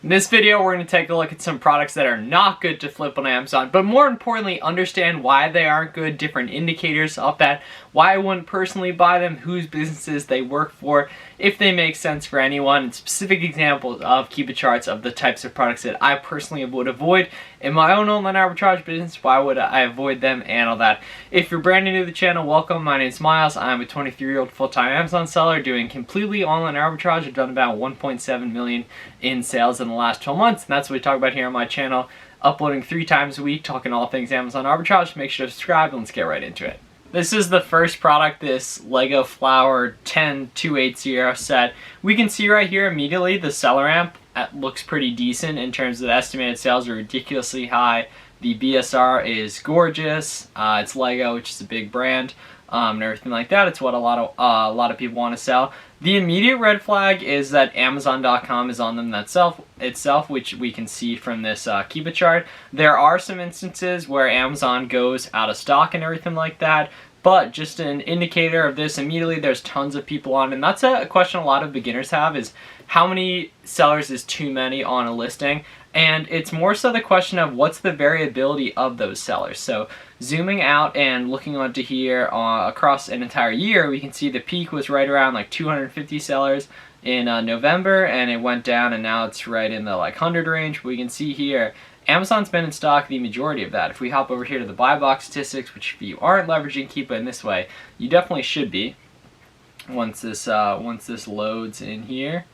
In this video, we're going to take a look at some products that are not good to flip on Amazon, but more importantly, understand why they aren't good, different indicators of that, why I wouldn't personally buy them, whose businesses they work for, if they make sense for anyone, and specific examples of keyword charts of the types of products that I personally would avoid in my own online arbitrage business, why would I avoid them, and all that. If you're brand new to the channel, welcome. My name is Miles. I'm a 23-year-old full-time Amazon seller doing completely online arbitrage. I've done about 1.7 million in sales in the last 12 months, and that's what we talk about here on my channel, uploading 3 times a week, talking all things Amazon arbitrage. Make sure to subscribe, and let's get right into it. This is the first product, this Lego Flower 10280 set. We can see right here immediately the SellerAmp looks pretty decent in terms of the estimated sales are ridiculously high. The BSR is gorgeous. It's Lego, which is a big brand, and everything like that. It's what a lot of people want to sell. The immediate red flag is that Amazon.com is on them itself, which we can see from this keyword chart. There are some instances where Amazon goes out of stock and everything like that, but just an indicator of this, immediately there's tons of people on, and that's a question a lot of beginners have, is how many sellers is too many on a listing? And it's more so the question of what's the variability of those sellers. So zooming out and looking onto here across an entire year, we can see the peak was right around like 250 sellers in November, and it went down, and now it's right in the like 100 range. We can see here Amazon's been in stock the majority of that. If we hop over here to the buy box statistics, which if you aren't leveraging Keepa in this way, you definitely should be once this loads in here.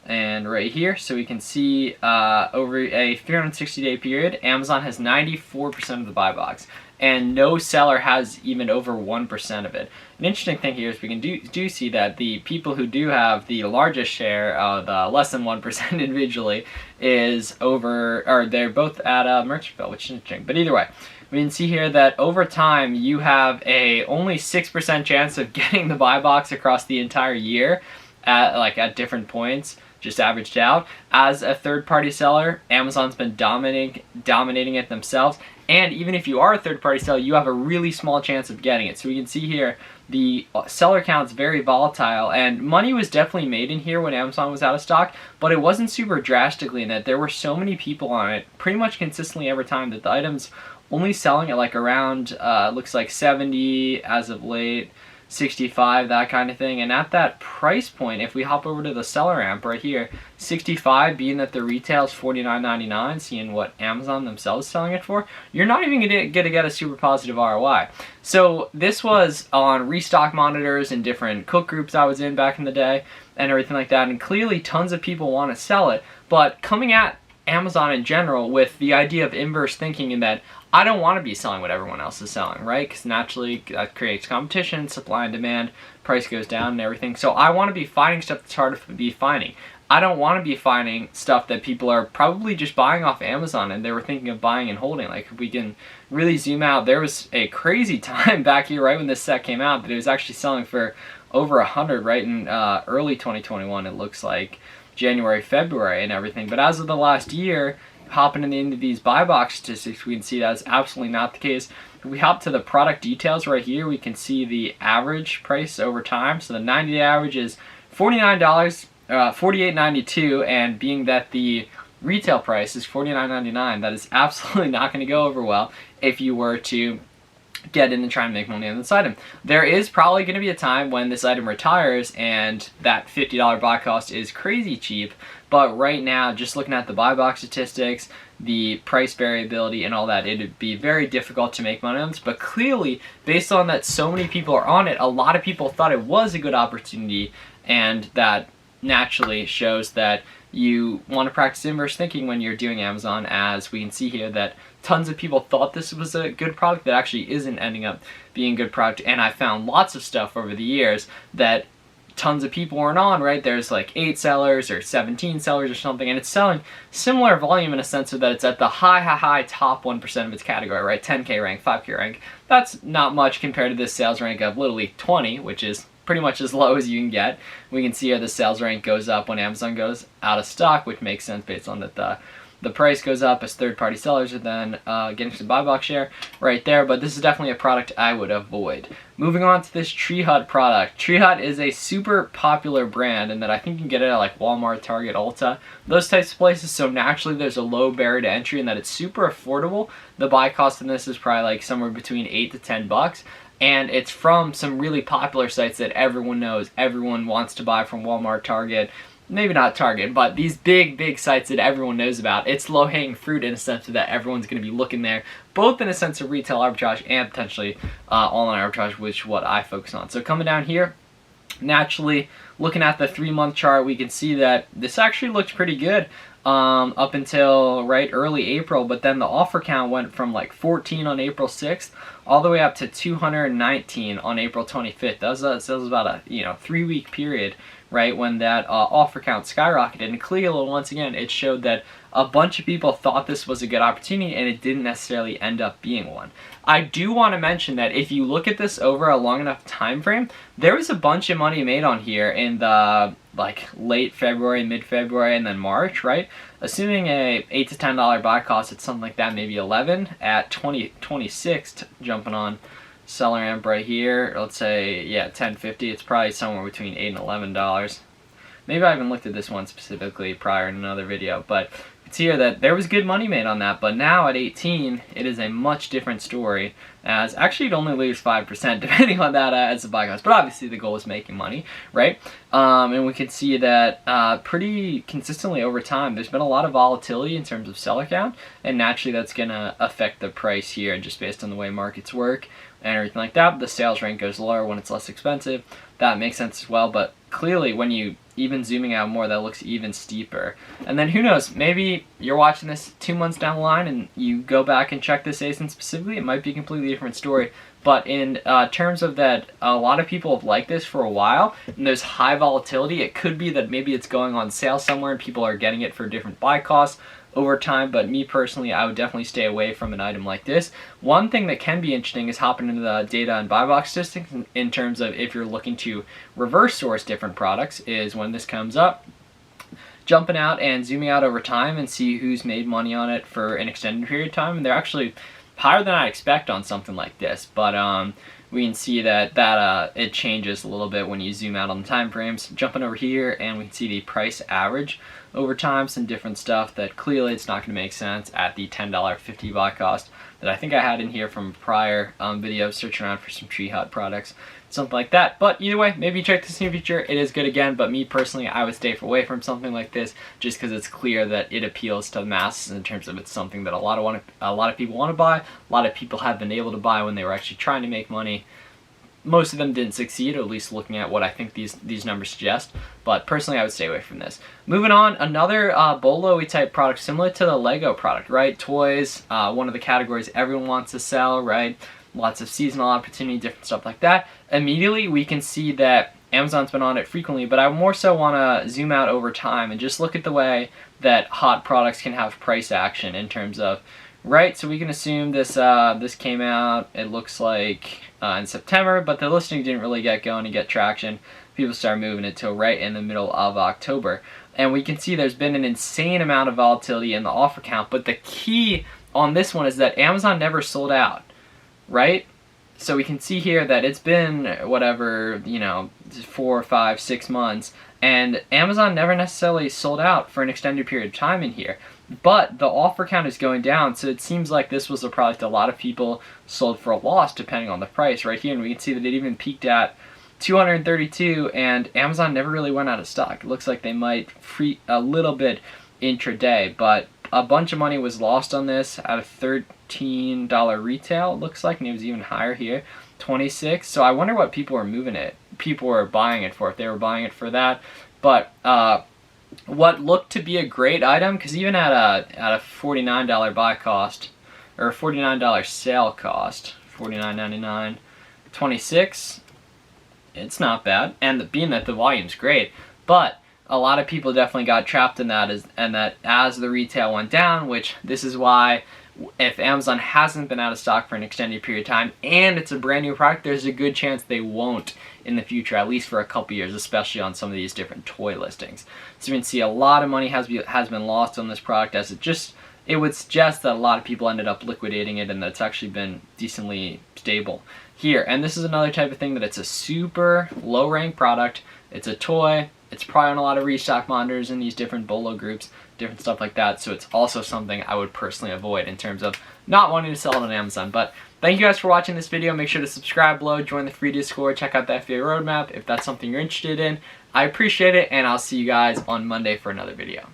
And right here, so we can see over a 360-day period, Amazon has 94% of the buy box, and no seller has even over 1% of it. An interesting thing here is we can do see that the people who do have the largest share, the less than 1% individually, is over, or they're both at Merchantville, which is interesting. But either way, we can see here that over time you have a only 6% chance of getting the buy box across the entire year at different points, just averaged out. As a third-party seller, Amazon's been dominating it themselves, and even if you are a third-party seller, you have a really small chance of getting it. So we can see here the seller count's very volatile, and money was definitely made in here when Amazon was out of stock, but it wasn't super drastically in that there were so many people on it pretty much consistently every time that the item's only selling at like around looks like 70 as of late, 65, that kind of thing. And at that price point, if we hop over to the SellerAmp right here, 65 being that the retail is $49.99, seeing what Amazon themselves is selling it for, you're not even going to get a super positive ROI. So this was on restock monitors and different cook groups I was in back in the day and everything like that, and clearly tons of people want to sell it, but coming at Amazon in general with the idea of inverse thinking in that I don't want to be selling what everyone else is selling, right? Because naturally that creates competition, supply and demand, price goes down and everything. So I want to be finding stuff that's hard to be finding. I don't want to be finding stuff that people are probably just buying off Amazon and they were thinking of buying and holding. Like if we can really zoom out, there was a crazy time back here right when this set came out that it was actually selling for over 100 right in early 2021, it looks like. January, February and everything. But as of the last year, hopping into these buy box statistics, we can see that's absolutely not the case. If we hop to the product details right here, we can see the average price over time. So the 90-day average is $49, $48.92, and being that the retail price is $49.99, that is absolutely not going to go over well if you were to get in and try and make money on this item. There is probably going to be a time when this item retires and that $50 buy cost is crazy cheap, but right now, just looking at the buy box statistics, the price variability and all that, it'd be very difficult to make money on this, but clearly, based on that so many people are on it, a lot of people thought it was a good opportunity, and that naturally shows that you want to practice inverse thinking when you're doing Amazon, as we can see here that tons of people thought this was a good product that actually isn't ending up being a good product. And I found lots of stuff over the years that tons of people weren't on, right? There's like 8 sellers or 17 sellers or something, and it's selling similar volume in a sense of that it's at the high top 1% of its category, right? 10K rank, 5K rank. That's not much compared to this sales rank of literally 20, which is pretty much as low as you can get. We can see how the sales rank goes up when Amazon goes out of stock, which makes sense based on that the price goes up as third-party sellers are then getting some buy box share right there. But this is definitely a product I would avoid. Moving on to this Tree Hut product. Tree Hut is a super popular brand and that I think you can get it at like Walmart, Target, Ulta, those types of places. So naturally there's a low barrier to entry and that it's super affordable. The buy cost in this is probably like somewhere between $8 to $10. And it's from some really popular sites that everyone knows. Everyone wants to buy from Walmart, Target, maybe not Target, but these big sites that everyone knows about. It's low-hanging fruit in a sense that everyone's going to be looking there, both in a sense of retail arbitrage and potentially online arbitrage, which is what I focus on. So coming down here, naturally, looking at the 3-month chart, we can see that this actually looks pretty good up until early April, but then the offer count went from like 14 on April 6th all the way up to 219 on April 25th. That was about a 3-week period, right, when that offer count skyrocketed. And clearly, once again, it showed that a bunch of people thought this was a good opportunity and it didn't necessarily end up being one. I do want to mention that if you look at this over a long enough time frame, there was a bunch of money made on here in the late February, mid-February, and then March, right? Assuming a $8 to $10 buy cost at something like that, maybe 11 at 26, jumping on SellerAmp right here, let's say, yeah, $10.50, it's probably somewhere between $8 and $11. Maybe I haven't looked at this one specifically prior in another video, but it's here that there was good money made on that. But now at 18, it is a much different story, as actually it only leaves 5% depending on that as a buy cost. But obviously the goal is making money, right? And we can see that pretty consistently over time, there's been a lot of volatility in terms of seller count, and naturally that's going to affect the price here just based on the way markets work and everything like that. The sales rank goes lower when it's less expensive. That makes sense as well, but clearly when you even zooming out more, that looks even steeper. And then who knows, maybe you're watching this 2 months down the line and you go back and check this ASIN specifically, it might be a completely different story. But in terms of that, a lot of people have liked this for a while, and there's high volatility. It could be that maybe it's going on sale somewhere and people are getting it for different buy costs over time, but me personally, I would definitely stay away from an item like this. One thing that can be interesting is hopping into the data and buy box statistics in terms of if you're looking to reverse source different products, is when this comes up, jumping out and zooming out over time and see who's made money on it for an extended period of time. And they're actually higher than I expect on something like this, but we can see that it changes a little bit when you zoom out on the time frames. Jumping over here, and we can see the price average over time, some different stuff that clearly it's not going to make sense at the $10.50 buy cost that I think I had in here from prior videos searching around for some Tree Hut products, something like that. But either way, maybe check this new feature. It is good again, but me personally, I would stay away from something like this just because it's clear that it appeals to the masses in terms of it's something that a lot of people want to buy. A lot of people have been able to buy when they were actually trying to make money. Most of them didn't succeed, or at least looking at what I think these numbers suggest. But personally, I would stay away from this. Moving on, another Bolo-y type product similar to the Lego product, right? Toys, one of the categories everyone wants to sell, right? Lots of seasonal opportunity, different stuff like that. Immediately, we can see that Amazon's been on it frequently, but I more so want to zoom out over time and just look at the way that hot products can have price action in terms of, right, so we can assume this this came out, it looks like in September, but the listing didn't really get going and get traction. People started moving it till right in the middle of October. And we can see there's been an insane amount of volatility in the offer count, but the key on this one is that Amazon never sold out, right? So we can see here that it's been, whatever, 4, 5, 6 months, and Amazon never necessarily sold out for an extended period of time in here. But the offer count is going down, so it seems like this was a product a lot of people sold for a loss depending on the price right here. And we can see that it even peaked at 232, and Amazon never really went out of stock. It looks like they might free a little bit intraday, but a bunch of money was lost on this at a $13 retail, it looks like, and it was even higher here, 26. So I wonder what people were buying it for, if they were buying it for that. But what looked to be a great item, because even at a $49 buy cost, or a $49 sale cost, $49.99, 26, it's not bad, and being that the volume's great, but a lot of people definitely got trapped in that, and that as the retail went down, which this is why if Amazon hasn't been out of stock for an extended period of time and it's a brand new product, there's a good chance they won't in the future, at least for a couple years, especially on some of these different toy listings. So you can see a lot of money has been lost on this product, as it would suggest that a lot of people ended up liquidating it and that it's actually been decently stable here. And this is another type of thing that it's a super low rank product. It's a toy. It's probably on a lot of restock monitors in these different BOLO groups, different stuff like that. So it's also something I would personally avoid in terms of not wanting to sell it on Amazon. But thank you guys for watching this video. Make sure to subscribe below, join the free Discord, check out the FBA roadmap if that's something you're interested in. I appreciate it, and I'll see you guys on Monday for another video.